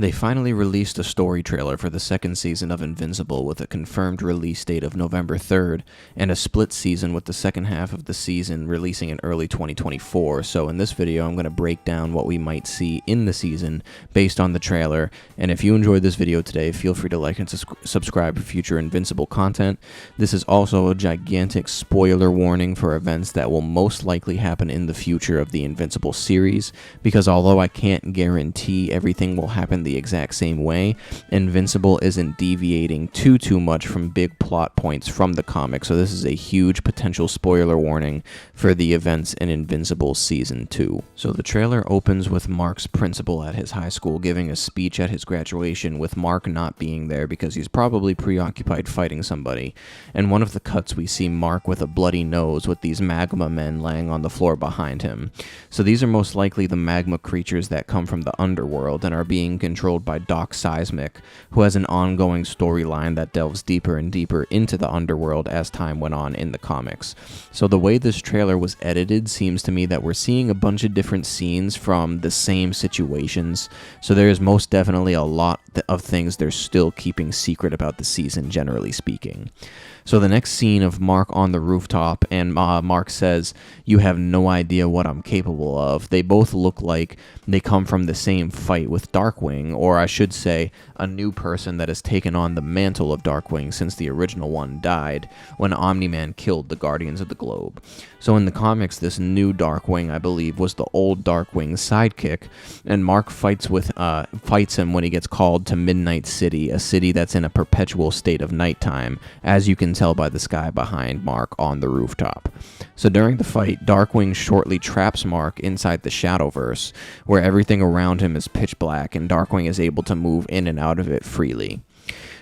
They finally released a story trailer for the second season of Invincible with a confirmed release date of November 3rd, and a split season with the second half of the season releasing in early 2024. So in this video, I'm going to break down what we might see in the season based on the trailer. And if you enjoyed this video today, feel free to like and subscribe for future Invincible content. This is also a gigantic spoiler warning for events that will most likely happen in the future of the Invincible series, because although I can't guarantee everything will happen the exact same way, Invincible isn't deviating too much from big plot points from the comic, so this is a huge potential spoiler warning for the events in Invincible Season 2. So the trailer opens with Mark's principal at his high school giving a speech at his graduation, with Mark not being there because he's probably preoccupied fighting somebody. And one of the cuts we see Mark with a bloody nose with these magma men laying on the floor behind him. So these are most likely the magma creatures that come from the underworld and are being controlled by Doc Seismic, who has an ongoing storyline that delves deeper and deeper into the underworld as time went on in the comics. So the way this trailer was edited seems to me that we're seeing a bunch of different scenes from the same situations, so there is most definitely a lot of things they're still keeping secret about the season, generally speaking. So the next scene of Mark on the rooftop, and Mark says, "You have no idea what I'm capable of." They both look like they come from the same fight with Darkwing, or I should say, a new person that has taken on the mantle of Darkwing since the original one died, when Omni-Man killed the Guardians of the Globe. So in the comics, this new Darkwing, I believe, was the old Darkwing's sidekick, and Mark fights him when he gets called to Midnight City, a city that's in a perpetual state of nighttime, as you can tell by the sky behind Mark on the rooftop. So during the fight, Darkwing shortly traps Mark inside the Shadowverse, where everything around him is pitch black, and Darkwing is able to move in and out of it freely.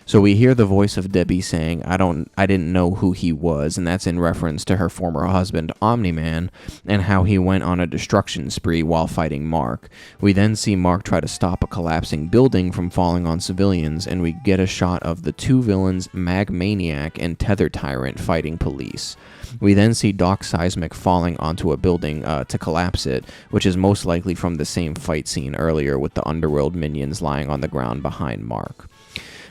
So we hear the voice of Debbie saying, I didn't know who he was, and that's in reference to her former husband, Omni-Man, and how he went on a destruction spree while fighting Mark. We then see Mark try to stop a collapsing building from falling on civilians, and we get a shot of the two villains, Magmaniac and Tether Tyrant, fighting police. We then see Doc Seismic falling onto a building to collapse it, which is most likely from the same fight scene earlier with the underworld minions lying on the ground behind Mark.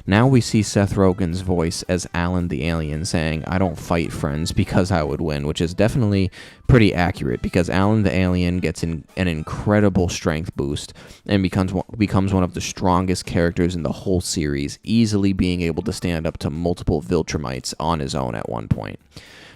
Now we see Seth Rogen's voice as Alan the Alien saying, "I don't fight friends because I would win," which is definitely pretty accurate, because Alan the Alien gets an incredible strength boost and becomes one of the strongest characters in the whole series, easily being able to stand up to multiple Viltrumites on his own at one point.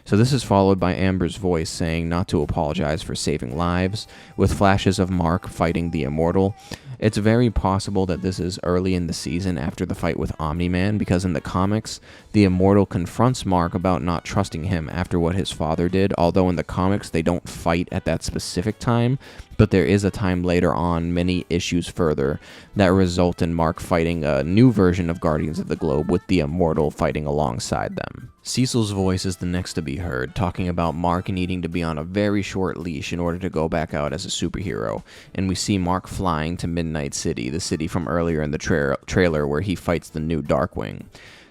So this is followed by Amber's voice saying not to apologize for saving lives, with flashes of Mark fighting the Immortal. It's very possible that this is early in the season after the fight with Omni-Man, because in the comics, the Immortal confronts Mark about not trusting him after what his father did, although in the comics they don't fight at that specific time, but there is a time later on, many issues further, that result in Mark fighting a new version of Guardians of the Globe with the Immortal fighting alongside them. Cecil's voice is the next to be heard, talking about Mark needing to be on a very short leash in order to go back out as a superhero, and we see Mark flying to Midnight City, the city from earlier in the trailer where he fights the new Darkwing.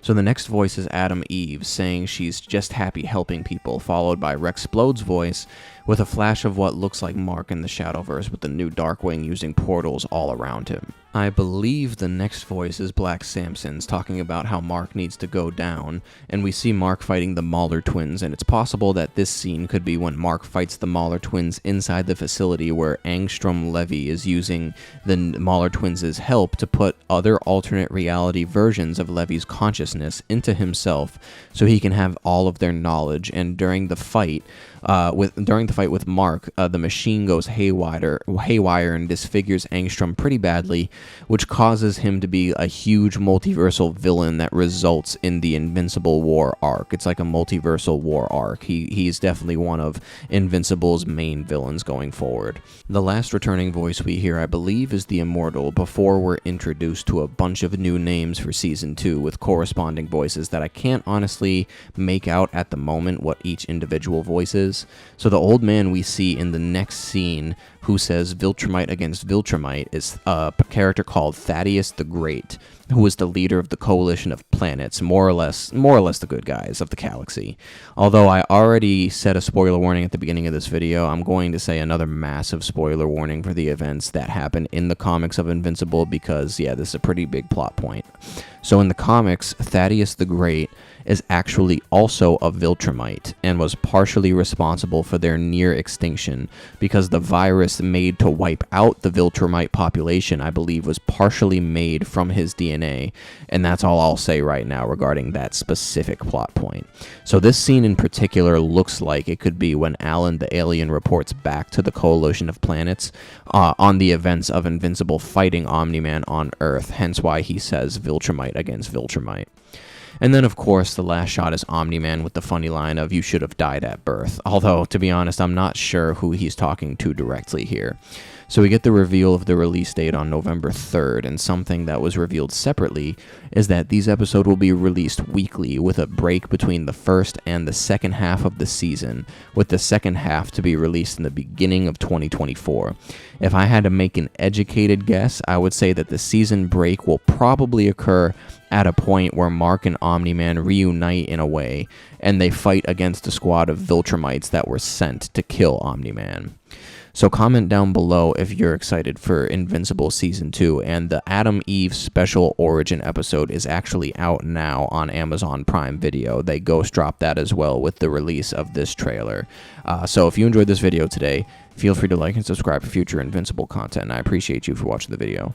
So the next voice is Adam Eve, saying she's just happy helping people, followed by Rexplode's voice, with a flash of what looks like Mark in the Shadowverse with the new Darkwing using portals all around him. I believe the next voice is Black Samson's, talking about how Mark needs to go down, and we see Mark fighting the Mauler twins, and it's possible that this scene could be when Mark fights the Mauler twins inside the facility where Angstrom Levy is using the Mauler twins' help to put other alternate reality versions of Levy's consciousness into himself so he can have all of their knowledge. And during the fight with Mark, the machine goes haywire and disfigures Angstrom pretty badly, which causes him to be a huge multiversal villain that results in the Invincible War arc. It's like a multiversal war arc. He's definitely one of Invincible's main villains going forward. The last returning voice we hear, I believe, is the Immortal, before we're introduced to a bunch of new names for Season 2 with corresponding voices that I can't honestly make out at the moment what each individual voice is. So the old man we see in the next scene who says Viltrumite against Viltrumite is a character character called Thaddeus the Great, who was the leader of the coalition of planets, more or less the good guys of the galaxy. Although I already said a spoiler warning at the beginning of this video, I'm going to say another massive spoiler warning for the events that happen in the comics of Invincible because, yeah, this is a pretty big plot point. So in the comics, Thaddeus the Great is actually also a Viltrumite and was partially responsible for their near extinction because the virus made to wipe out the Viltrumite population, I believe, was partially made from his DNA, and that's all I'll say right now regarding that specific plot point. So this scene in particular looks like it could be when Alan the alien reports back to the coalition of planets on the events of Invincible fighting Omni-Man on Earth, hence why he says Viltrumite against Viltrumite. And then, of course, the last shot is Omni-Man with the funny line of, "You should have died at birth." Although, to be honest, I'm not sure who he's talking to directly here. So we get the reveal of the release date on November 3rd, and something that was revealed separately is that these episodes will be released weekly with a break between the first and the second half of the season, with the second half to be released in the beginning of 2024. If I had to make an educated guess, I would say that the season break will probably occur at a point where Mark and Omni-Man reunite in a way, and they fight against a squad of Viltrumites that were sent to kill Omni-Man. So comment down below if you're excited for Invincible Season 2, and the Adam Eve Special Origin episode is actually out now on Amazon Prime Video. They ghost dropped that as well with the release of this trailer. So if you enjoyed this video today, feel free to like and subscribe for future Invincible content, and I appreciate you for watching the video.